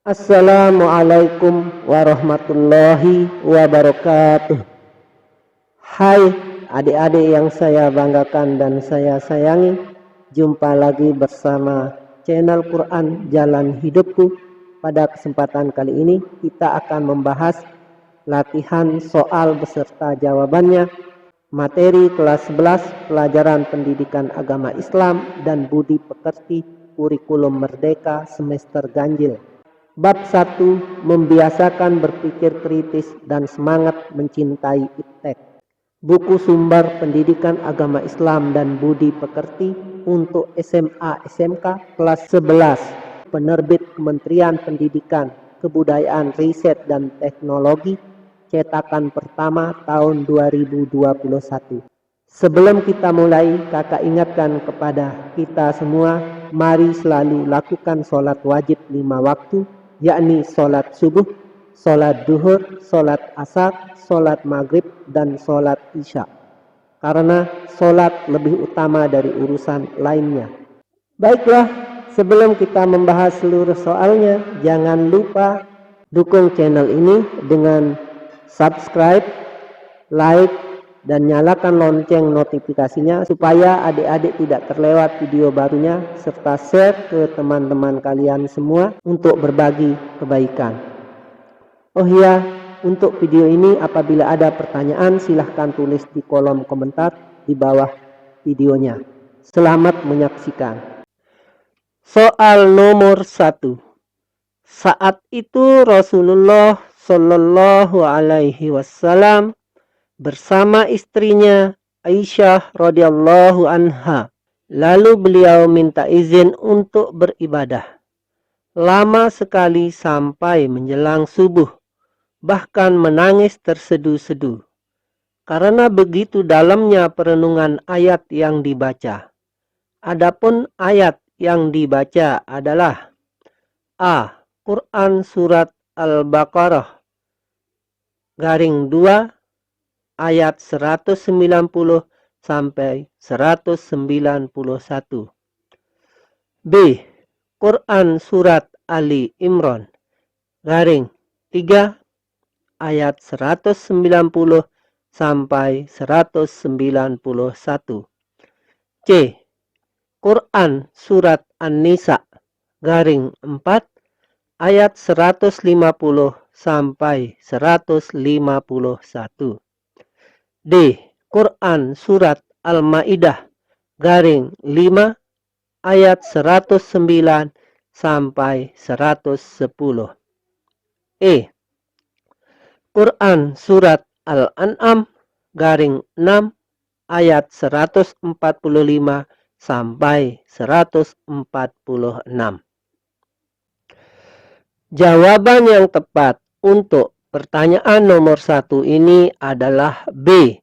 Assalamualaikum warahmatullahi wabarakatuh. Hai adik-adik yang saya banggakan dan saya sayangi. Jumpa lagi bersama channel Quran Jalan Hidupku. Pada kesempatan kali ini kita akan membahas latihan soal beserta jawabannya. Materi kelas 11 pelajaran pendidikan agama Islam dan budi pekerti kurikulum merdeka semester ganjil. Bab 1, membiasakan berpikir kritis dan semangat mencintai iptek. Buku sumber pendidikan agama Islam dan budi pekerti untuk SMA SMK kelas 11, penerbit Kementerian Pendidikan, Kebudayaan, Riset dan Teknologi, cetakan pertama tahun 2021. Sebelum kita mulai, kakak ingatkan kepada kita semua, mari selalu lakukan sholat wajib 5 waktu, yakni sholat subuh, sholat duhur, sholat asar, sholat maghrib, dan sholat isya. Karena sholat lebih utama dari urusan lainnya. Baiklah, sebelum kita membahas seluruh soalnya, jangan lupa dukung channel ini dengan subscribe, like, dan nyalakan lonceng notifikasinya supaya adik-adik tidak terlewat video barunya, serta share ke teman-teman kalian semua untuk berbagi kebaikan. Oh iya, untuk video ini apabila ada pertanyaan silahkan tulis di kolom komentar di bawah videonya. Selamat menyaksikan. Soal nomor 1. Saat itu Rasulullah Shallallahu Alaihi Wasallam bersama istrinya Aisyah radhiyallahu anha. Lalu beliau minta izin untuk beribadah. Lama sekali sampai menjelang subuh, bahkan menangis tersedu-sedu. Karena begitu dalamnya perenungan ayat yang dibaca. Adapun ayat yang dibaca adalah A. Quran Surat Al-Baqarah garing 2 ayat 190 sampai 191. B. Quran Surat Ali Imran garing 3 ayat 190 sampai 191. C. Quran Surat An-Nisa garing 4 ayat 150 sampai 151. D. Quran Surat Al-Ma'idah garing 5 ayat 109 sampai 110. E. Quran Surat Al-An'am garing 6 ayat 145 sampai 146. Jawaban yang tepat untuk pertanyaan nomor 1 ini adalah B.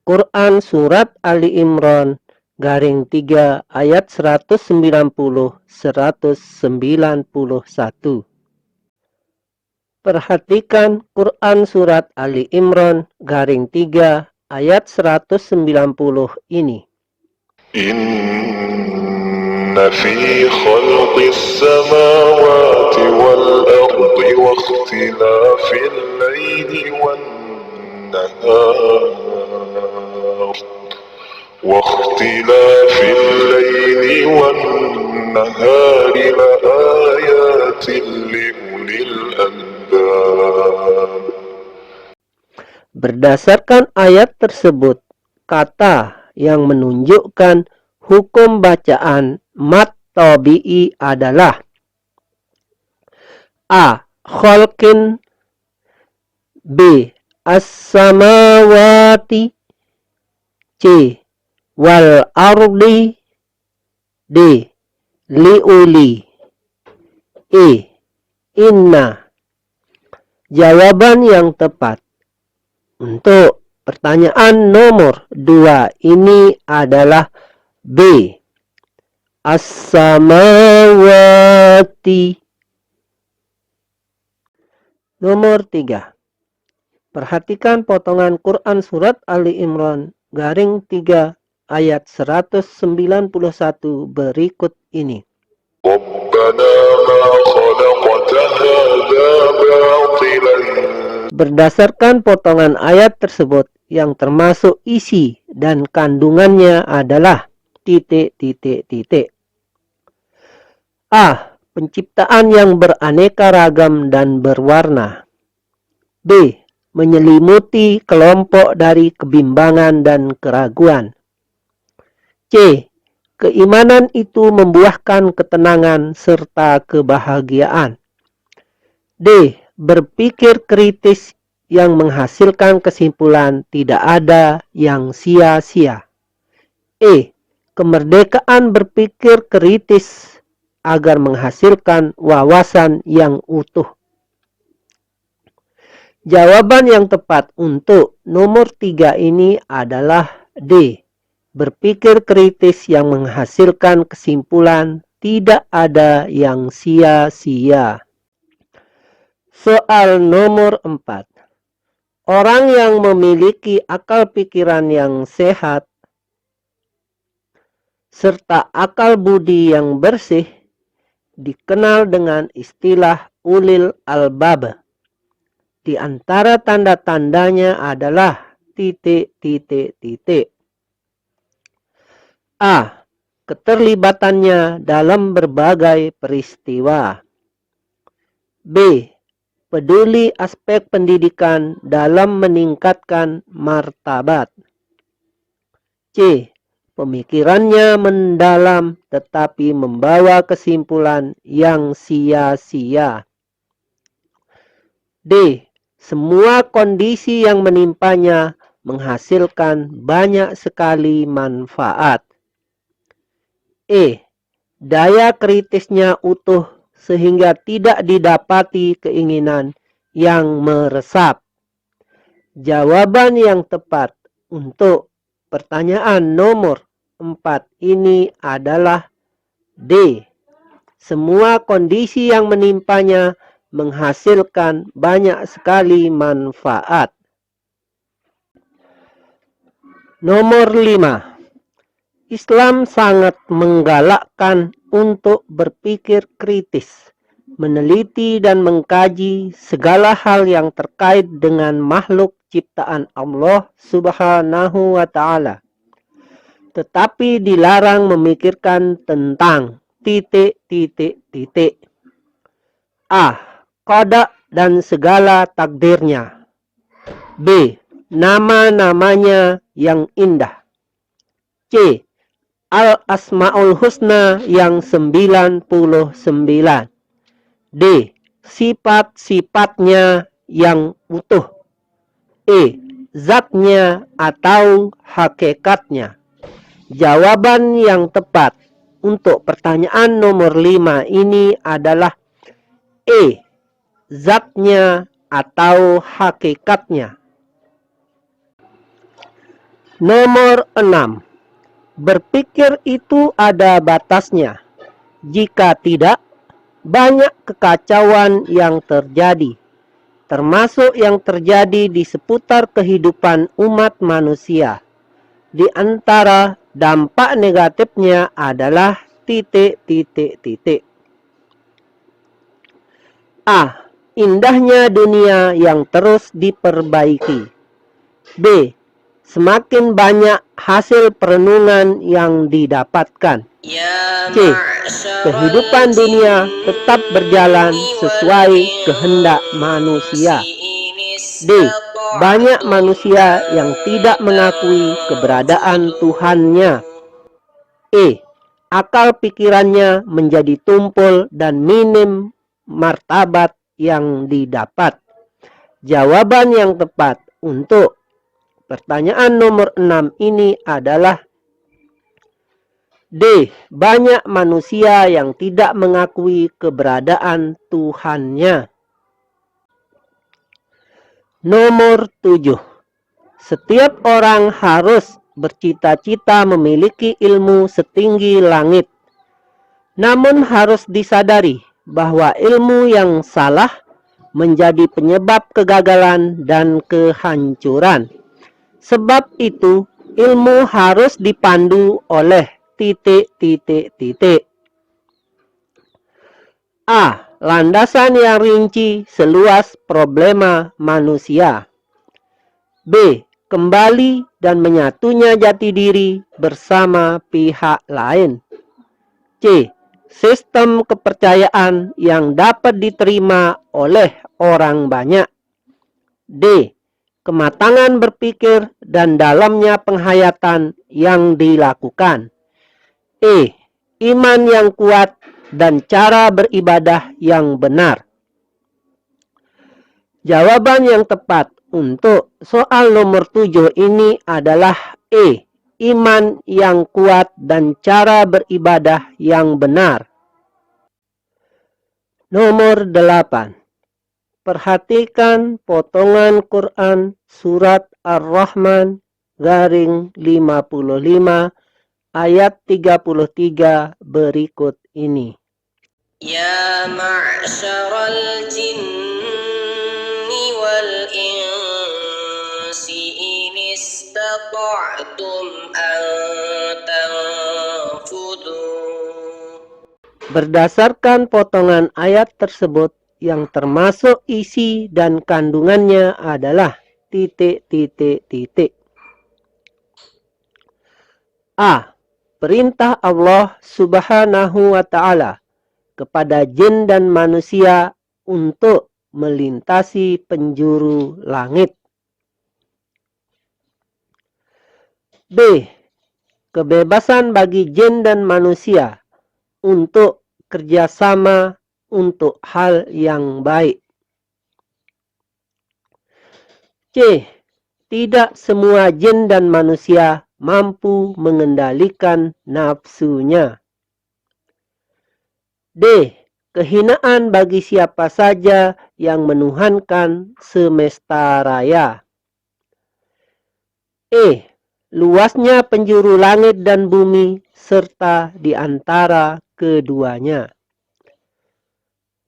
Quran Surat Ali Imran garing 3 ayat 190-191. Perhatikan Quran Surat Ali Imran garing 3 ayat 190 ini. Inna fi khalqis samawati wal ardi wa ikhtilafil laili wan nahar wa ikhtilafil laili wan nahari la ayatin li ulil albab. Berdasarkan ayat tersebut, kata yang menunjukkan hukum bacaan mad tabi'i adalah A. Khalqin, B. As-samawati, C. Wal ardi, D. Liuli, E. Inna. Jawaban yang tepat untuk pertanyaan nomor 2 ini adalah B. As-samawati. Nomor 3. Perhatikan potongan Quran Surat Ali Imran garing 3 ayat 191 berikut ini. Rabbana ma khalaqta Berdasarkan potongan ayat tersebut yang termasuk isi dan kandungannya adalah titik. A. Penciptaan yang beraneka ragam dan berwarna. B. Menyelimuti kelompok dari kebimbangan dan keraguan. C. Keimanan itu membuahkan ketenangan serta kebahagiaan. D. Berpikir kritis yang menghasilkan kesimpulan tidak ada yang sia-sia. E. Kemerdekaan berpikir kritis agar menghasilkan wawasan yang utuh. Jawaban yang tepat untuk nomor 3 ini adalah D. Berpikir kritis yang menghasilkan kesimpulan tidak ada yang sia-sia. Soal nomor 4. Orang yang memiliki akal pikiran yang sehat serta akal budi yang bersih dikenal dengan istilah ulil albab. Di antara tanda-tandanya adalah titik. A. Keterlibatannya dalam berbagai peristiwa. B. Peduli aspek pendidikan dalam meningkatkan martabat. C. Pemikirannya mendalam tetapi membawa kesimpulan yang sia-sia. D. Semua kondisi yang menimpanya menghasilkan banyak sekali manfaat. E. Daya kritisnya utuh sehingga tidak didapati keinginan yang meresap. Jawaban yang tepat untuk pertanyaan nomor 4 ini adalah D. Semua kondisi yang menimpanya menghasilkan banyak sekali manfaat. Nomor 5. Islam sangat menggalakkan untuk berpikir kritis, meneliti dan mengkaji segala hal yang terkait dengan makhluk ciptaan Allah Subhanahu wa Ta'ala. Tetapi dilarang memikirkan tentang titik. A. Qada dan segala takdirnya. B. Nama-namanya yang indah. C. Al-Asma'ul Husna yang 99. D. Sifat-sifatnya yang utuh. E. Zatnya atau hakikatnya. Jawaban yang tepat untuk pertanyaan nomor 5 ini adalah E. Zatnya atau hakikatnya. Nomor 6. Berpikir itu ada batasnya. Jika tidak, banyak kekacauan yang terjadi, termasuk yang terjadi di seputar kehidupan umat manusia. Di antara dampak negatifnya adalah titik. A. Indahnya dunia yang terus diperbaiki. B. Semakin banyak hasil perenungan yang didapatkan. C. Kehidupan dunia tetap berjalan sesuai kehendak manusia. D. Banyak manusia yang tidak mengakui keberadaan Tuhannya. E. Akal pikirannya menjadi tumpul dan minim martabat yang didapat. Jawaban yang tepat untuk pertanyaan nomor 6 ini adalah D. Banyak manusia yang tidak mengakui keberadaan Tuhannya. Nomor 7. Setiap orang harus bercita-cita memiliki ilmu setinggi langit. Namun harus disadari bahwa ilmu yang salah menjadi penyebab kegagalan dan kehancuran. Sebab itu, ilmu harus dipandu oleh titik. A. landasan yang rinci seluas problema manusia. B. Kembali dan menyatunya jati diri bersama pihak lain. C. Sistem kepercayaan yang dapat diterima oleh orang banyak. D. Kematangan berpikir dan dalamnya penghayatan yang dilakukan. E. Iman yang kuat dan cara beribadah yang benar. Jawaban yang tepat untuk soal nomor 7 ini adalah E. Iman yang kuat dan cara beribadah yang benar. Nomor 8. Perhatikan potongan Quran surat Ar-Rahman garing 55 ayat 33 berikut ini. Ya ma'syaral jinni wal insi in istata'tum an tanfudu. Berdasarkan potongan ayat tersebut yang termasuk isi dan kandungannya adalah titik. A. Perintah Allah Subhanahu wa ta'ala kepada jin dan manusia untuk melintasi penjuru langit. B. Kebebasan bagi jin dan manusia untuk kerjasama untuk hal yang baik. C. Tidak semua jin dan manusia mampu mengendalikan nafsunya. D. Kehinaan bagi siapa saja yang menuhankan semesta raya. E. Luasnya penjuru langit dan bumi serta di antara keduanya.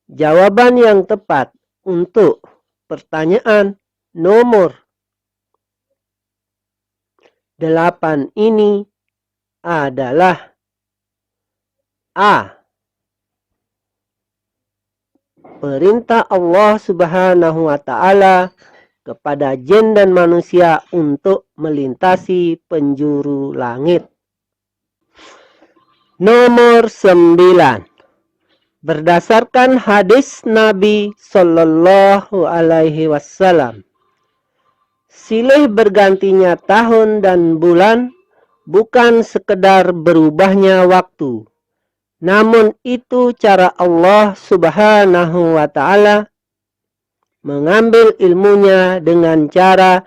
Jawaban yang tepat untuk pertanyaan nomor 8 ini adalah A. Perintah Allah Subhanahu wa ta'ala kepada jin dan manusia untuk melintasi penjuru langit. Nomor 9. Berdasarkan hadis Nabi Sallallahu Alaihi Wasallam, silih bergantinya tahun dan bulan bukan sekedar berubahnya waktu, namun itu cara Allah Subhanahu wa ta'ala mengambil ilmunya dengan cara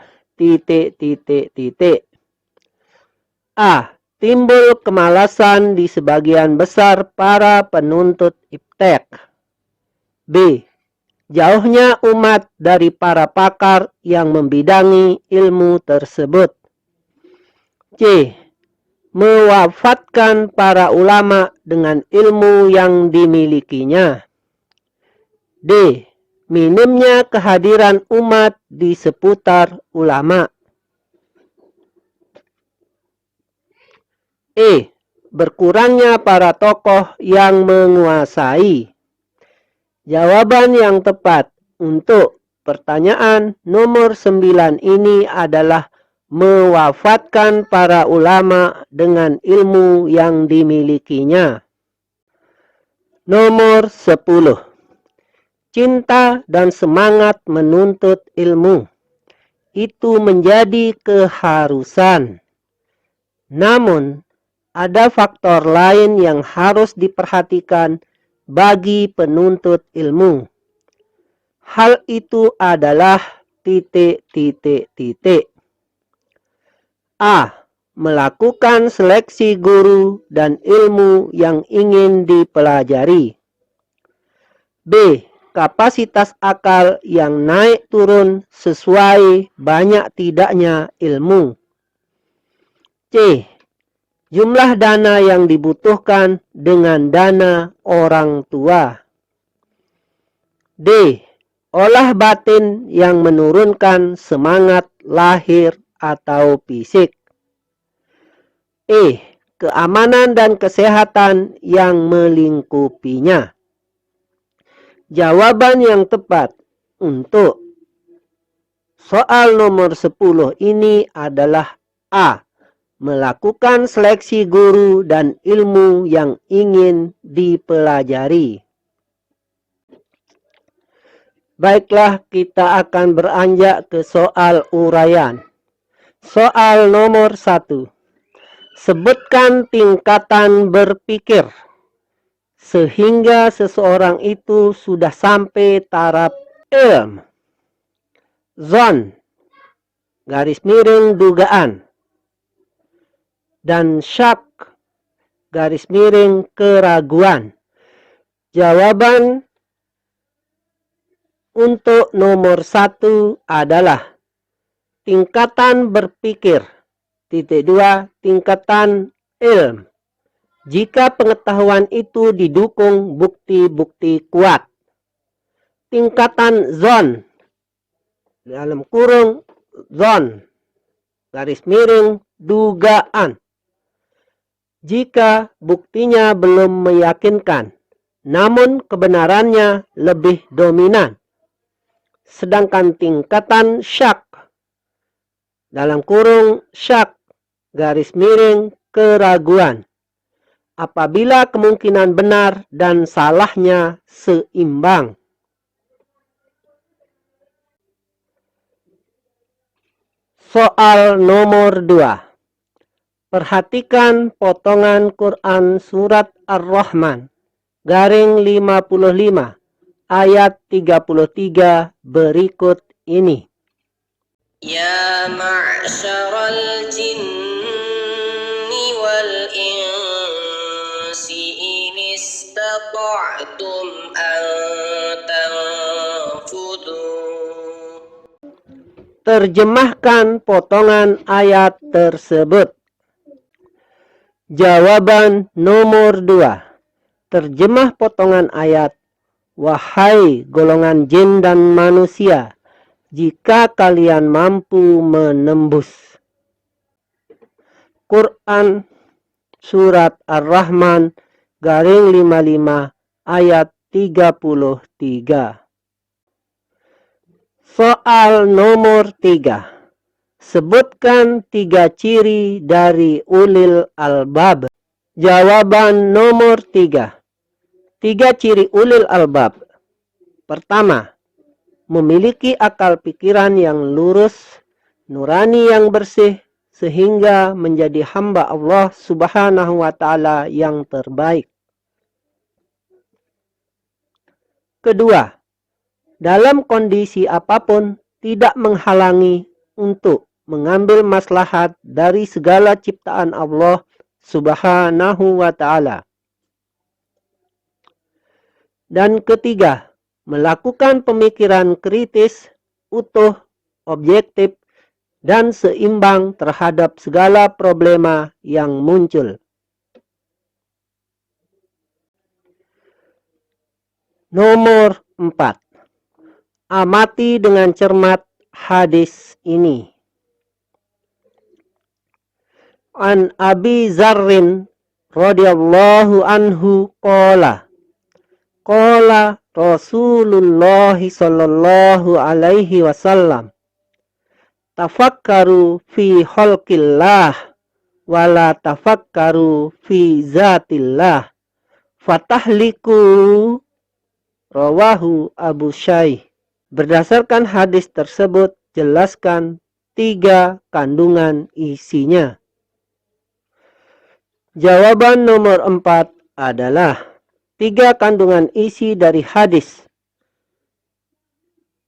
A. Timbul kemalasan di sebagian besar para penuntut iptek. B. Jauhnya umat dari para pakar yang membidangi ilmu tersebut. C. Mewafatkan para ulama dengan ilmu yang dimilikinya. D. Minimnya kehadiran umat di seputar ulama. E. Berkurangnya para tokoh yang menguasai. Jawaban yang tepat untuk pertanyaan nomor 9 ini adalah mewafatkan para ulama dengan ilmu yang dimilikinya. Nomor 10. Cinta dan semangat menuntut ilmu itu menjadi keharusan. Namun, ada faktor lain yang harus diperhatikan bagi penuntut ilmu. Hal itu adalah A. Melakukan seleksi guru dan ilmu yang ingin dipelajari. B. Kapasitas akal yang naik turun sesuai banyak tidaknya ilmu. C. Jumlah dana yang dibutuhkan dengan dana orang tua. D. Olah batin yang menurunkan semangat lahir atau fisik. E. Keamanan dan kesehatan yang melingkupinya. Jawaban yang tepat untuk soal nomor 10 ini adalah A. Melakukan seleksi guru dan ilmu yang ingin dipelajari. Baiklah, kita akan beranjak ke soal uraian. Soal nomor 1. Sebutkan tingkatan berpikir sehingga seseorang itu sudah sampai taraf ilm. Zon, garis miring dugaan. Dan syak, garis miring keraguan. Jawaban untuk nomor 1 adalah tingkatan berpikir. 2. Tingkatan ilm. Jika pengetahuan itu didukung bukti-bukti kuat. Tingkatan zon, dalam kurung zon, garis miring dugaan. Jika buktinya belum meyakinkan, namun kebenarannya lebih dominan. Sedangkan tingkatan syak, dalam kurung syak, garis miring keraguan. Apabila kemungkinan benar dan salahnya seimbang. Soal nomor 2. Perhatikan potongan Quran surat Ar-Rahman, garing 55, ayat 33 berikut ini. Ya ma'syaral jinni wal insi in istata'tum an tanfudu. Terjemahkan potongan ayat tersebut. Jawaban nomor 2. Terjemah potongan ayat. Wahai golongan jin dan manusia, jika kalian mampu menembus. Quran surat Ar-Rahman garing 55 ayat 33. Soal nomor 3. Sebutkan 3 ciri dari ulil albab. Jawaban nomor 3. 3 ciri ulil albab. Pertama, memiliki akal pikiran yang lurus, nurani yang bersih, sehingga menjadi hamba Allah Subhanahu wa Ta'ala yang terbaik. Kedua, dalam kondisi apapun tidak menghalangi untuk mengambil maslahat dari segala ciptaan Allah Subhanahu wa Ta'ala. Dan ketiga, melakukan pemikiran kritis, utuh, objektif, dan seimbang terhadap segala problema yang muncul. Nomor 4. Amati dengan cermat hadis ini. An Abi Zarrin radhiyallahu anhu qala Rasulullah sallallahu alaihi wasallam, tafakkaru fi khalqillah wala tafakkaru fi zatillah fatahliku. Rawahu Abu Shaykh. Berdasarkan hadis tersebut, jelaskan 3 kandungan isinya. Jawaban nomor 4 adalah 3 kandungan isi dari hadis.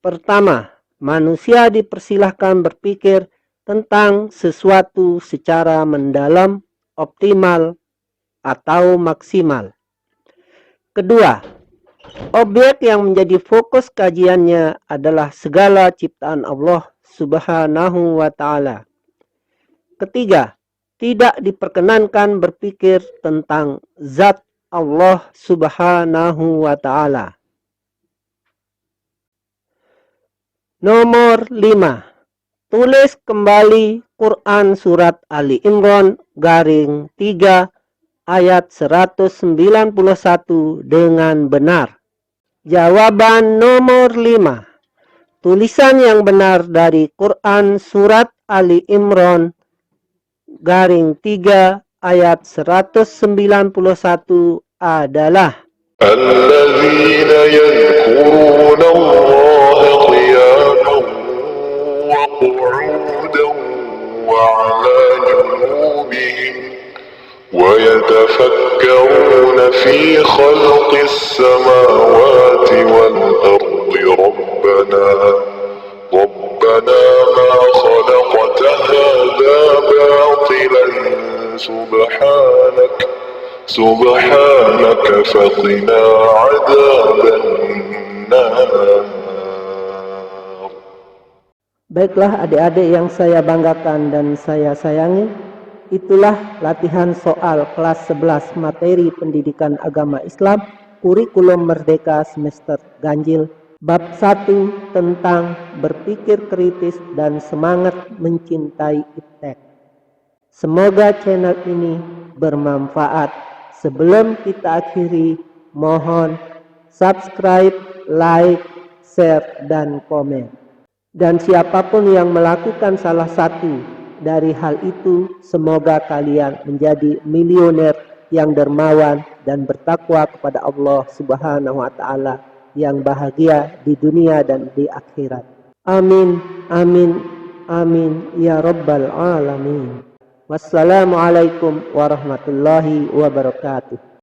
Pertama, manusia dipersilahkan berpikir tentang sesuatu secara mendalam, optimal, atau maksimal. Kedua, objek yang menjadi fokus kajiannya adalah segala ciptaan Allah Subhanahu wa Ta'ala. Ketiga, tidak diperkenankan berpikir tentang zat Allah Subhanahu wa Ta'ala. Nomor 5. Tulis kembali Quran surat Ali Imran garing 3 ayat 191 dengan benar. Jawaban nomor 5. Tulisan yang benar dari Quran Surat Ali Imran garing 3 ayat 191 adalah الذين يذكرون الله قياما وقعودا وعلى جنوبهم ويتفكرون في خلق السماوات والأرض ربنا ما خلقت هذا باطلا سبحانك فقنا عذاب النار. Baiklah adik-adik yang saya banggakan dan saya sayangi, itulah latihan soal kelas 11 materi pendidikan agama Islam, kurikulum merdeka semester ganjil, bab 1 tentang berpikir kritis dan semangat mencintai iptek. Semoga channel ini bermanfaat. Sebelum kita akhiri, mohon subscribe, like, share, dan komen. Dan siapapun yang melakukan salah satu dari hal itu, semoga kalian menjadi milioner yang dermawan dan bertakwa kepada Allah Subhanahu wa Ta'ala, yang bahagia di dunia dan di akhirat. Amin, amin, amin ya rabbal alamin. Wassalamualaikum warahmatullahi wabarakatuh.